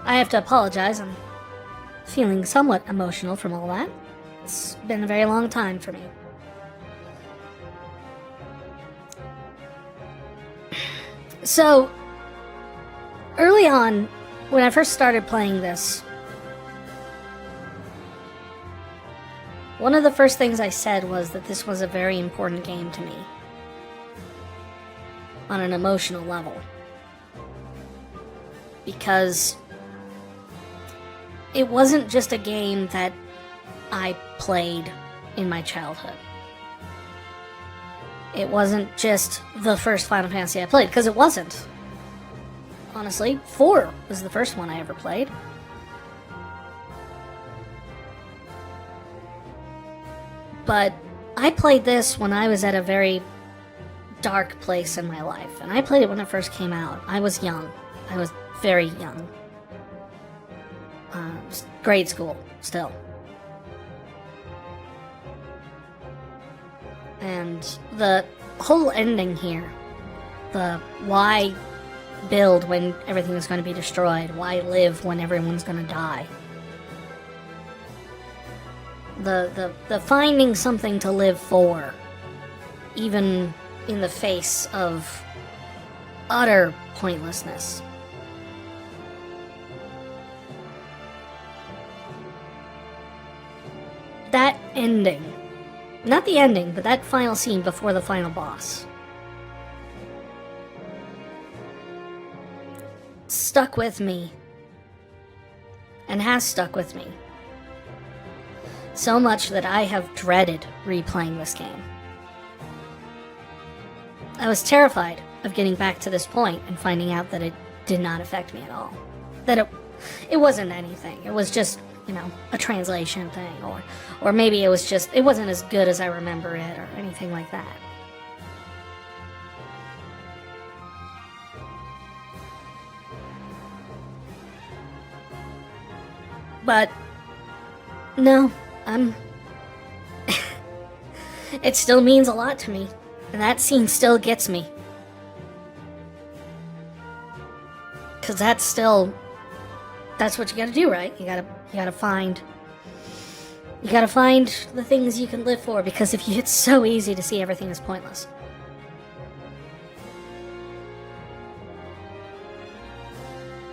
I have to apologize. I'm feeling somewhat emotional from all that. It's been a very long time for me. So, early on, when I first started playing this, one of the first things I said was that this was a very important game to me. On an emotional level. Because it wasn't just a game that I played in my childhood. It wasn't just the first Final Fantasy I played, because it wasn't. Honestly, 4 was the first one I ever played. But I played this when I was at a very dark place in my life, and I played it when it first came out. I was young. I was very young. Grade school, still. And the whole ending here, the why build when everything is going to be destroyed, why live when everyone's going to die, the finding something to live for, even in the face of utter pointlessness. That ending, not the ending, but that final scene before the final boss, stuck with me, and has stuck with me, so much that I have dreaded replaying this game. I was terrified of getting back to this point and finding out that it did not affect me at all. That it wasn't anything. It was just, a translation thing, or maybe it wasn't as good as I remember it, or anything like that. But, no, it still means a lot to me, and that scene still gets me. Because that's what you gotta do, right? You gotta find the things you can live for, because it's so easy to see everything as pointless.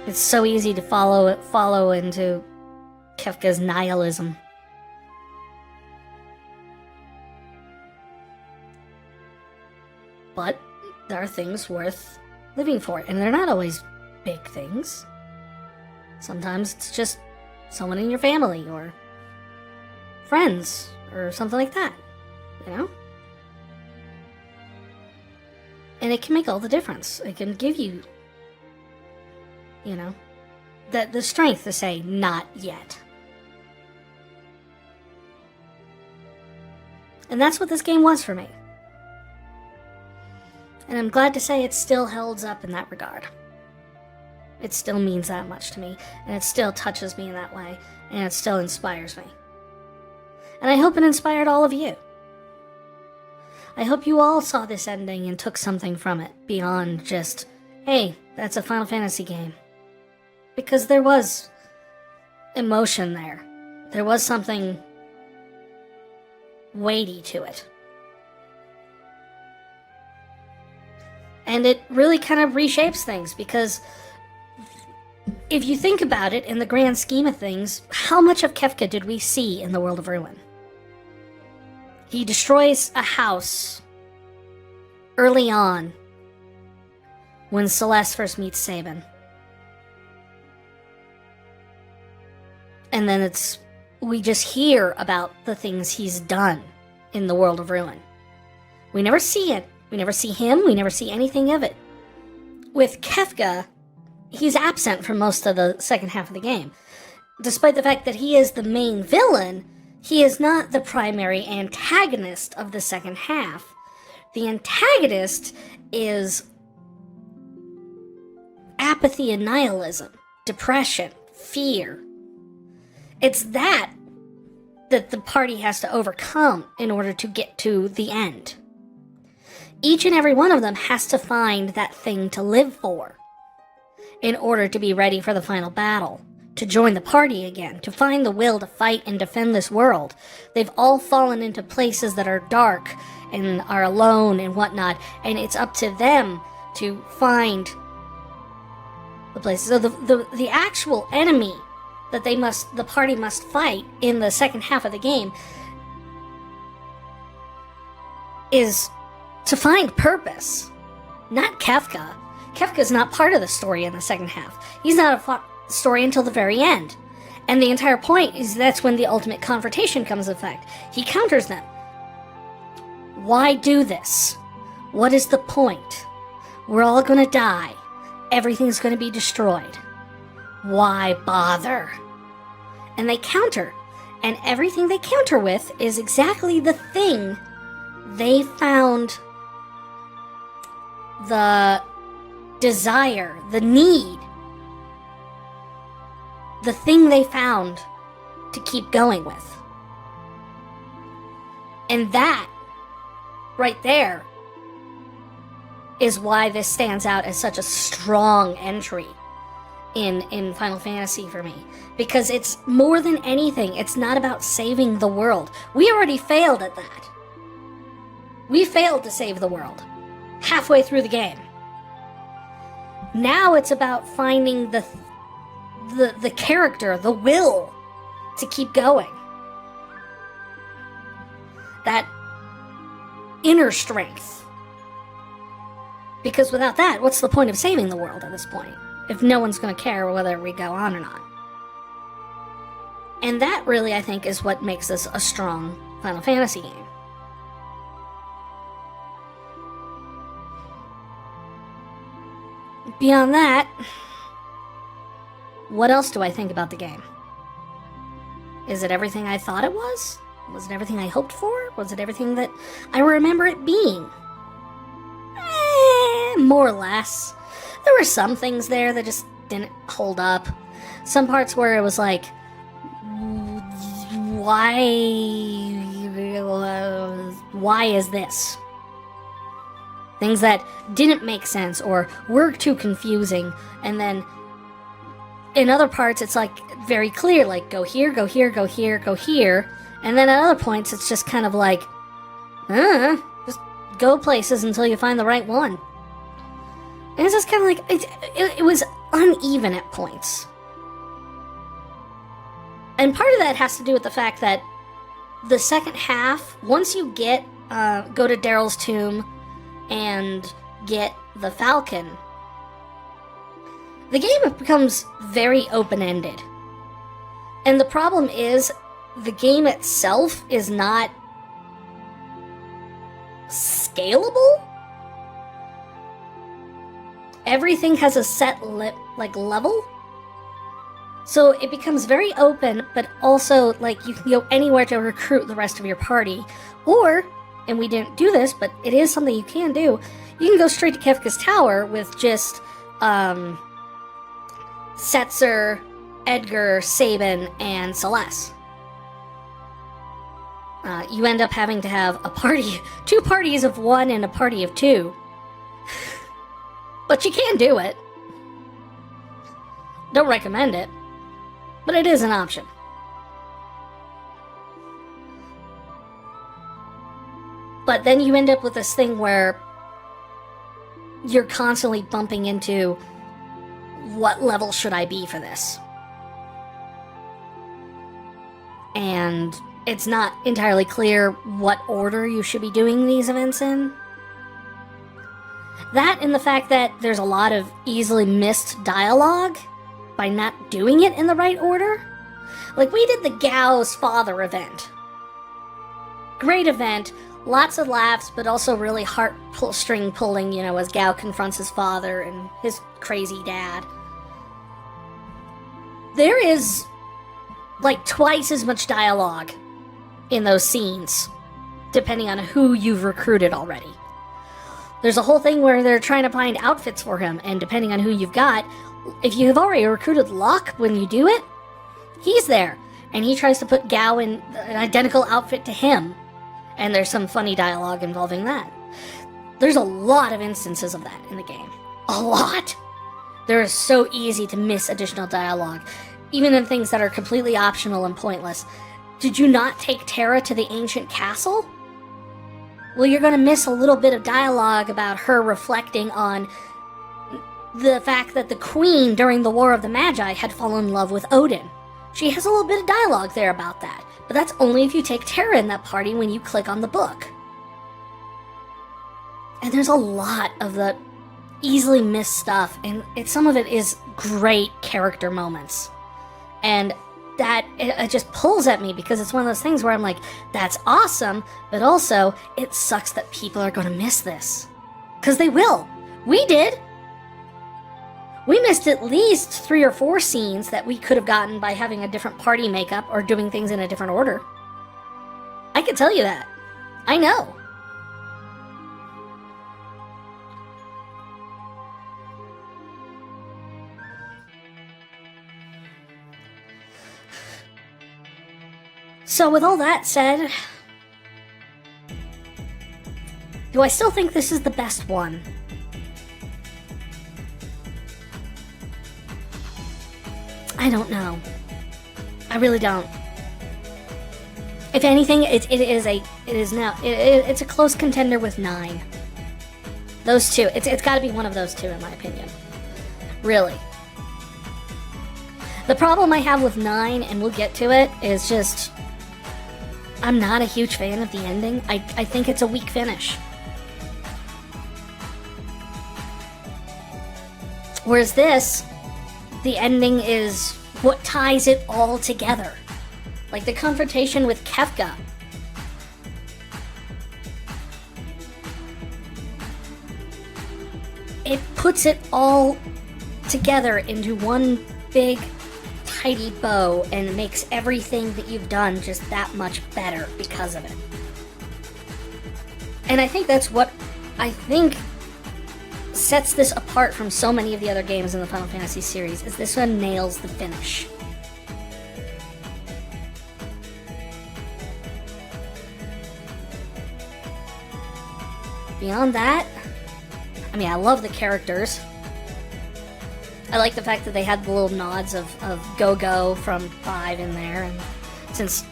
It's so easy to follow into Kefka's nihilism. But there are things worth living for, and they're not always big things. Sometimes it's just someone in your family, or friends, or something like that, And it can make all the difference. It can give you, the strength to say, not yet. And that's what this game was for me. And I'm glad to say it still holds up in that regard. It still means that much to me, and it still touches me in that way, and it still inspires me. And I hope it inspired all of you. I hope you all saw this ending and took something from it, beyond just, hey, that's a Final Fantasy game. Because there was emotion there. There was something weighty to it. And it really kind of reshapes things, because if you think about it, in the grand scheme of things, how much of Kefka did we see in the World of Ruin? He destroys a house early on when Celeste first meets Sabin. And then we just hear about the things he's done in the World of Ruin. We never see it. We never see him. We never see anything of it. With Kefka, he's absent for most of the second half of the game. Despite the fact that he is the main villain, he is not the primary antagonist of the second half. The antagonist is apathy and nihilism, depression, fear. It's that the party has to overcome in order to get to the end. Each and every one of them has to find that thing to live for in order to be ready for the final battle. to join the party again, to find the will to fight and defend this world. They've all fallen into places that are dark and are alone and whatnot, and it's up to them to find the places. So the actual enemy that the party must fight in the second half of the game is to find purpose, not Kefka. Kefka's not part of the story in the second half. He's not a story until the very end. And the entire point is that's when the ultimate confrontation comes into effect. He counters them. Why do this? What is the point? We're all gonna die. Everything's gonna be destroyed. Why bother? And they counter. And everything they counter with is exactly the thing they found the desire, the need, the thing they found to keep going with. And that, right there, is why this stands out as such a strong entry in Final Fantasy for me. Because it's more than anything, it's not about saving the world. We already failed at that. We failed to save the world halfway through the game. Now it's about finding the character, the will to keep going. That inner strength. Because without that, what's the point of saving the world at this point? If no one's going to care whether we go on or not. And that really, I think, is what makes this a strong Final Fantasy game. Beyond that, what else do I think about the game? Is it everything I thought it was? Was it everything I hoped for? Was it everything that I remember it being? More or less. There were some things there that just didn't hold up. Some parts where it was like, why is this? Things that didn't make sense or were too confusing, and then in other parts it's like very clear, like go here, go here, go here, go here, and then at other points it's just kind of like, just go places until you find the right one. And it's just kind of like, it was uneven at points. And part of that has to do with the fact that the second half, once you go to Daryl's tomb and get the Falcon, the game becomes very open-ended. And the problem is, the game itself is not scalable. Everything has a set level. So it becomes very open, but also like you can go anywhere to recruit the rest of your party. Or, and we didn't do this, but it is something you can do, you can go straight to Kefka's Tower with just Setzer, Edgar, Sabin, and Celeste. You end up having to have a party, 2 parties of 1 and a party of 2. But you can do it. Don't recommend it, but it is an option. But then you end up with this thing where you're constantly bumping into, what level should I be for this? And it's not entirely clear what order you should be doing these events in. That and the fact that there's a lot of easily missed dialogue by not doing it in the right order. Like, we did the Gao's father event. Great event, lots of laughs, but also really heartstring pulling, as Gao confronts his father and his crazy dad. There is, like, twice as much dialogue in those scenes, depending on who you've recruited already. There's a whole thing where they're trying to find outfits for him, and depending on who you've got, if you have already recruited Locke when you do it, he's there, and he tries to put Gao in an identical outfit to him, and there's some funny dialogue involving that. There's a lot of instances of that in the game. A lot! There is so easy to miss additional dialogue. even in things that are completely optional and pointless. Did you not take Terra to the ancient castle? Well, you're going to miss a little bit of dialogue about her reflecting on the fact that the queen during the War of the Magi had fallen in love with Odin. She has a little bit of dialogue there about that, but that's only if you take Terra in that party when you click on the book. And there's a lot of the easily missed stuff, and some of it is great character moments. And that, it just pulls at me, because it's one of those things where I'm like, that's awesome, but also, it sucks that people are going to miss this. Because they will. We did. We missed at least 3 or 4 scenes that we could have gotten by having a different party makeup or doing things in a different order. I can tell you that. I know. So with all that said, do I still think this is the best one? I don't know. I really don't. If anything, it's a close contender with 9. Those two. It's got to be one of those two, in my opinion. Really. The problem I have with 9, and we'll get to it, is just I'm not a huge fan of the ending. I think it's a weak finish. Whereas this, the ending is what ties it all together. Like the confrontation with Kefka. It puts it all together into one big tidy bow and makes everything that you've done just that much better because of it. And I think that's what I think sets this apart from so many of the other games in the Final Fantasy series, is this one nails the finish. Beyond that, I mean, I love the characters. I like the fact that they had the little nods of Go-Go from 5 in there, and since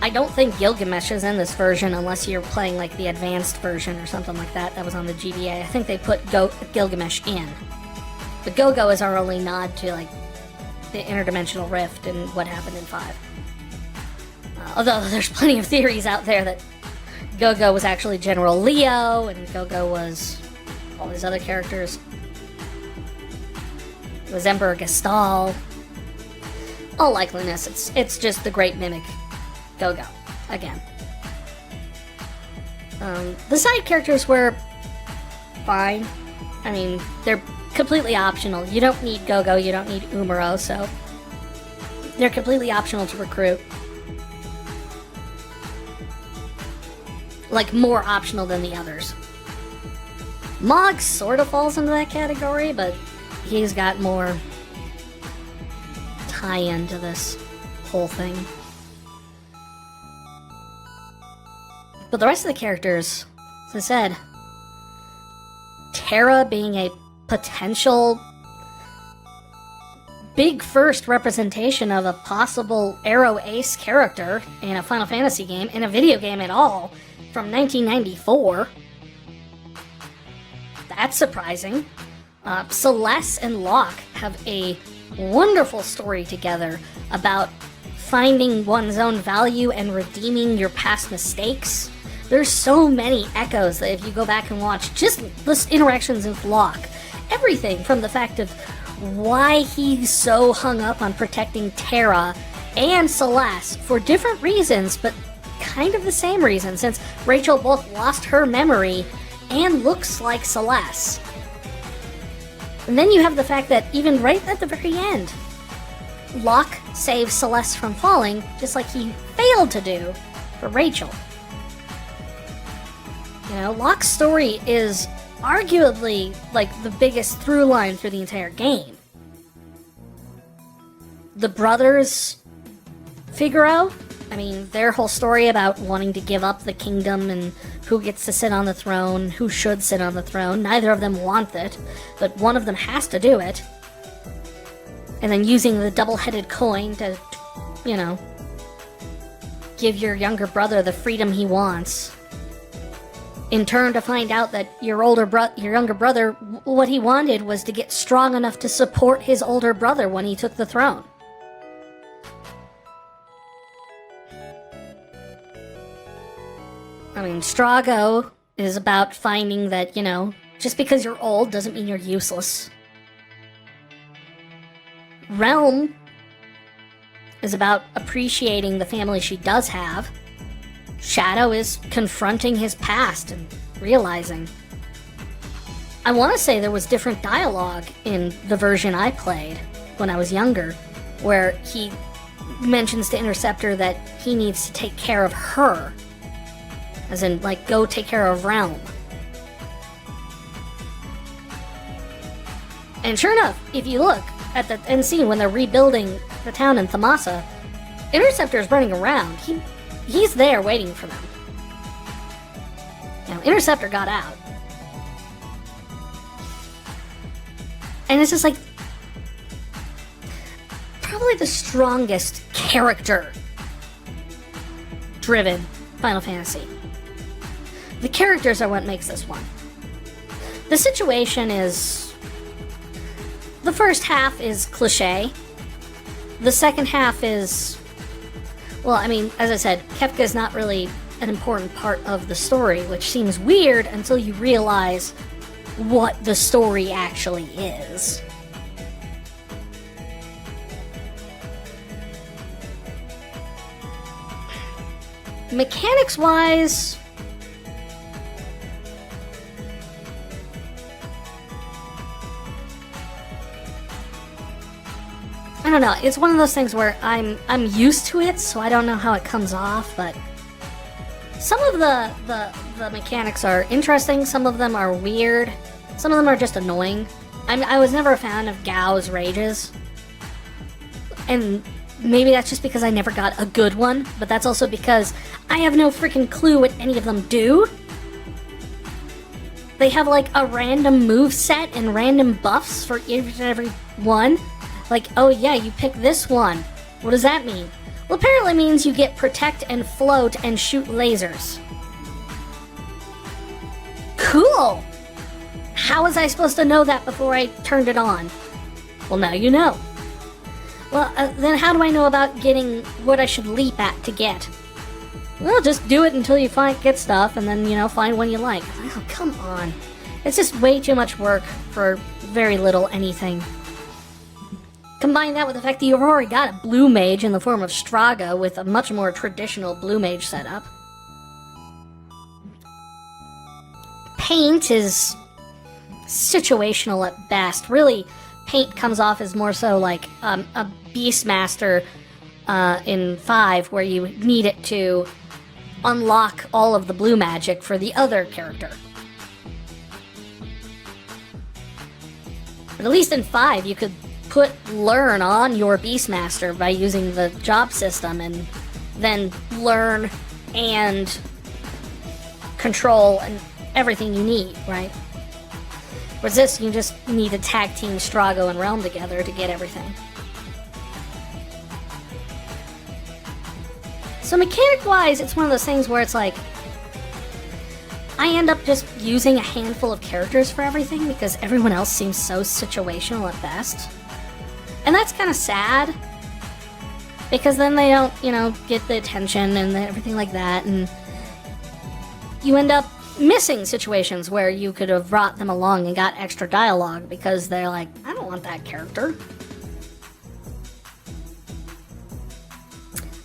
I don't think Gilgamesh is in this version unless you're playing like the advanced version or something like that was on the GBA, I think they put Gilgamesh in. But Go-Go is our only nod to like the interdimensional rift and what happened in 5. Although there's plenty of theories out there that Go-Go was actually General Leo and Go-Go was all these other characters. It was Emperor Gestal. All likeliness, it's just the great mimic Go-Go again. The side characters were fine. I mean, they're completely optional. You don't need Go-Go, you don't need Umaro, so they're completely optional to recruit. Like, more optional than the others. Mog sort of falls into that category, but he's got more tie-in to this whole thing. But the rest of the characters, as I said, Terra being a potential big first representation of a possible Arrow Ace character in a Final Fantasy game, in a video game at all, from 1994. That's surprising. Celeste and Locke have a wonderful story together about finding one's own value and redeeming your past mistakes. There's so many echoes that if you go back and watch just the interactions with Locke, everything from the fact of why he's so hung up on protecting Terra and Celeste for different reasons, but kind of the same reason, since Rachel both lost her memory and looks like Celeste. And then you have the fact that even right at the very end, Locke saves Celeste from falling, just like he failed to do for Rachel. You know, Locke's story is arguably like the biggest through line through the entire game. The brothers, Figaro, I mean, their whole story about wanting to give up the kingdom and who gets to sit on the throne, who should sit on the throne. Neither of them want it, but one of them has to do it. and then using the double-headed coin to, you know, give your younger brother the freedom he wants. In turn, to find out that your younger brother, what he wanted was to get strong enough to support his older brother when he took the throne. I mean, Strago is about finding that, you know, just because you're old doesn't mean you're useless. Realm is about appreciating the family she does have. Shadow is confronting his past and realizing. I want to say there was different dialogue in the version I played when I was younger, where he mentions to Interceptor that he needs to take care of her. As in, like, go take care of Realm. And sure enough, if you look at the end scene when they're rebuilding the town in Thamasa, Interceptor's running around. He's there waiting for them. Now, Interceptor got out. And it's just like, probably the strongest character-driven Final Fantasy. The characters are what makes this one. The situation is... The first half is cliché. The second half is... Well, I mean, as I said, Kefka is not really an important part of the story, which seems weird until you realize what the story actually is. Mechanics-wise... I don't know, it's one of those things where I'm used to it, so I don't know how it comes off, but some of the mechanics are interesting, some of them are weird, some of them are just annoying. I was never a fan of Gao's rages, and maybe that's just because I never got a good one, but that's also because I have no freaking clue what any of them do. They have like a random move set and random buffs for every one. Like, oh yeah, you pick this one. What does that mean? Well, apparently it means you get protect and float and shoot lasers. Cool! How was I supposed to know that before I turned it on? Well, now you know. Well, then how do I know about getting what I should leap at to get? Well, just do it until you get stuff, and then, you know, find one you like. Oh, come on. It's just way too much work for very little anything. Combine that with the fact that you've already got a blue mage in the form of Straga with a much more traditional blue mage setup. Paint is situational at best. Really, Paint comes off as more so like a Beastmaster in 5, where you need it to unlock all of the blue magic for the other character. But at least in 5, you could put learn on your Beastmaster by using the job system, and then learn and control and everything you need, right? Whereas this, you just need to tag team Strago and Realm together to get everything. So mechanic-wise, it's one of those things where it's like, I end up just using a handful of characters for everything because everyone else seems so situational at best. And that's kind of sad, because then they don't, you know, get the attention and everything like that, and you end up missing situations where you could have brought them along and got extra dialogue because they're like, I don't want that character.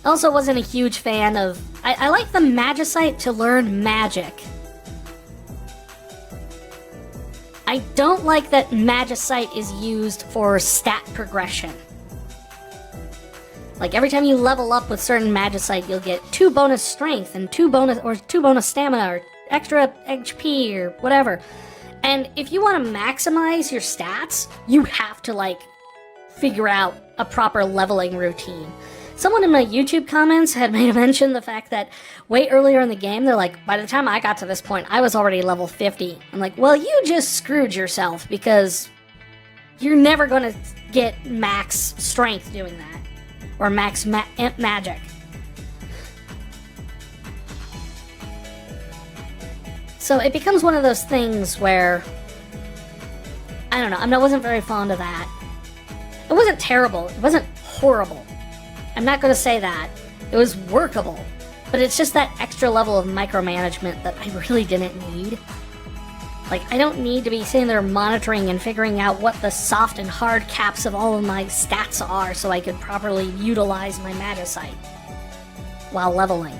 Also wasn't a huge fan of... I like the Magicite to learn magic. I don't like that Magicite is used for stat progression. Like, every time you level up with certain Magicite, you'll get 2 bonus strength and 2 bonus stamina, or extra HP, or whatever. And if you want to maximize your stats, you have to, like, figure out a proper leveling routine. Someone in my YouTube comments had made mention the fact that way earlier in the game, they're like, by the time I got to this point, I was already level 50. I'm like, well, you just screwed yourself, because you're never going to get max strength doing that. Or max magic. So it becomes one of those things where, I don't know, I wasn't very fond of that. It wasn't terrible, it wasn't horrible. I'm not going to say that. It was workable. But it's just that extra level of micromanagement that I really didn't need. Like, I don't need to be sitting there monitoring and figuring out what the soft and hard caps of all of my stats are so I could properly utilize my Magicite while leveling.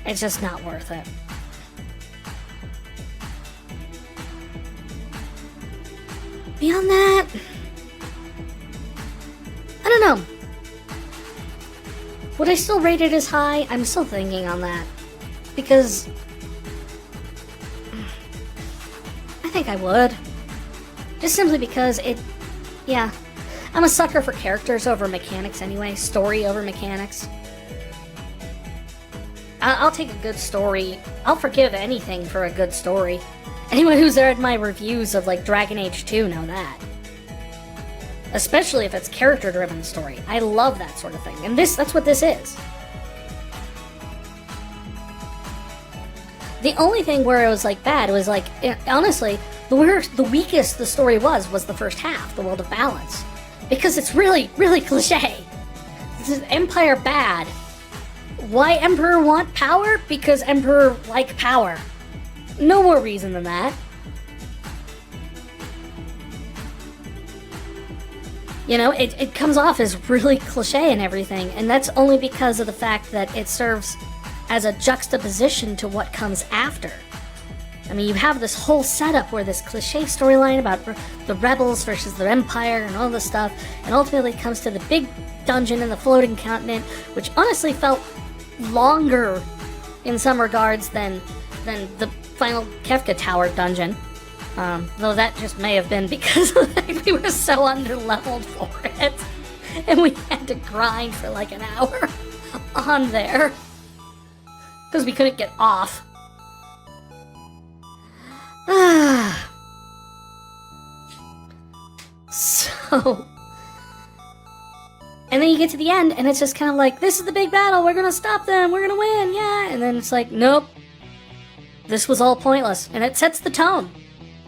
It's just not worth it. Beyond that, I don't know. Would I still rate it as high? I'm still thinking on that. Because I think I would. Just simply because yeah. I'm a sucker for characters over mechanics anyway. Story over mechanics. I'll take a good story. I'll forgive anything for a good story. Anyone who's read my reviews of, like, Dragon Age 2 know that. Especially if it's character-driven story. I love that sort of thing. And that's what this is. The only thing where it was, like, bad was, like, honestly, the weakest the story was the first half, the World of Balance. Because it's really, really cliche. This is Empire bad. Why Emperor want power? Because Emperor like power. No more reason than that. You know, it comes off as really cliche and everything, and that's only because of the fact that it serves as a juxtaposition to what comes after. I mean, you have this whole setup where this cliche storyline about the rebels versus the Empire and all this stuff, and ultimately it comes to the big dungeon in the floating continent, which honestly felt longer in some regards than the final Kefka Tower dungeon. Though that just may have been because we were so underleveled for it. And we had to grind for like an hour on there. Because we couldn't get off. So... And then you get to the end, and it's just kind of like, this is the big battle, we're gonna stop them, we're gonna win, yeah! And then it's like, nope. This was all pointless. And it sets the tone.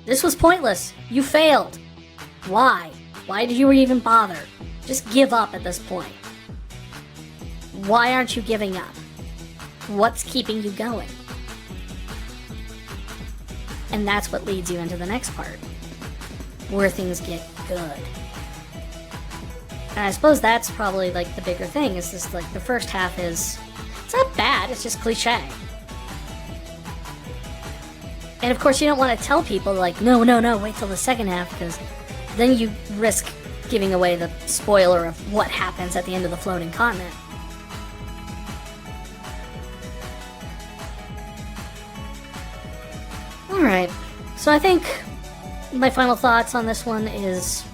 This was pointless. You failed. Why? Why did you even bother? Just give up at this point. Why aren't you giving up? What's keeping you going? And that's what leads you into the next part, where things get good. And I suppose that's probably, like, the bigger thing, is just, like, the first half is... It's not bad, it's just cliche. And, of course, you don't want to tell people, like, no, wait till the second half, because then you risk giving away the spoiler of what happens at the end of the floating continent. Alright, so I think my final thoughts on this one is...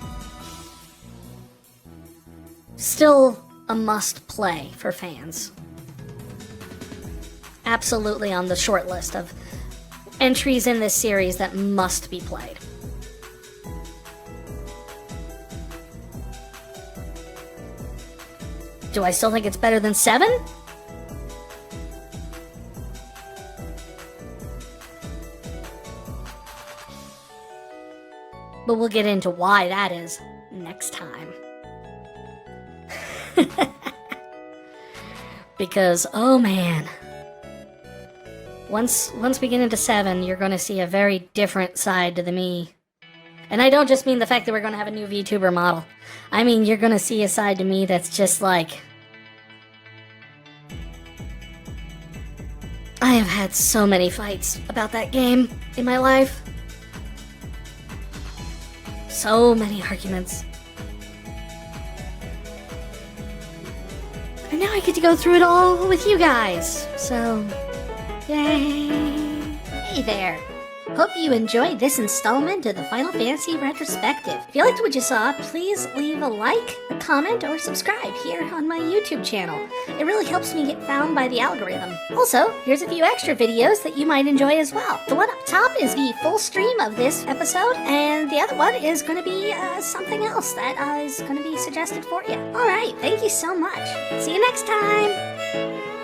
still a must-play for fans. Absolutely on the short list of entries in this series that must be played. Do I still think it's better than 7? But we'll get into why that is next time. Because, oh man, once we get into 7, you're going to see a very different side to the me. And I don't just mean the fact that we're going to have a new VTuber model. I mean, you're going to see a side to me that's just like... I have had so many fights about that game in my life. So many arguments. And now I get to go through it all with you guys. So, yay. Hey there. Hope you enjoyed this installment of the Final Fantasy Retrospective. If you liked what you saw, please leave a like, a comment, or subscribe here on my YouTube channel. It really helps me get found by the algorithm. Also, here's a few extra videos that you might enjoy as well. The one up top is the full stream of this episode, and the other one is going to be something else that is going to be suggested for you. Alright, thank you so much. See you next time!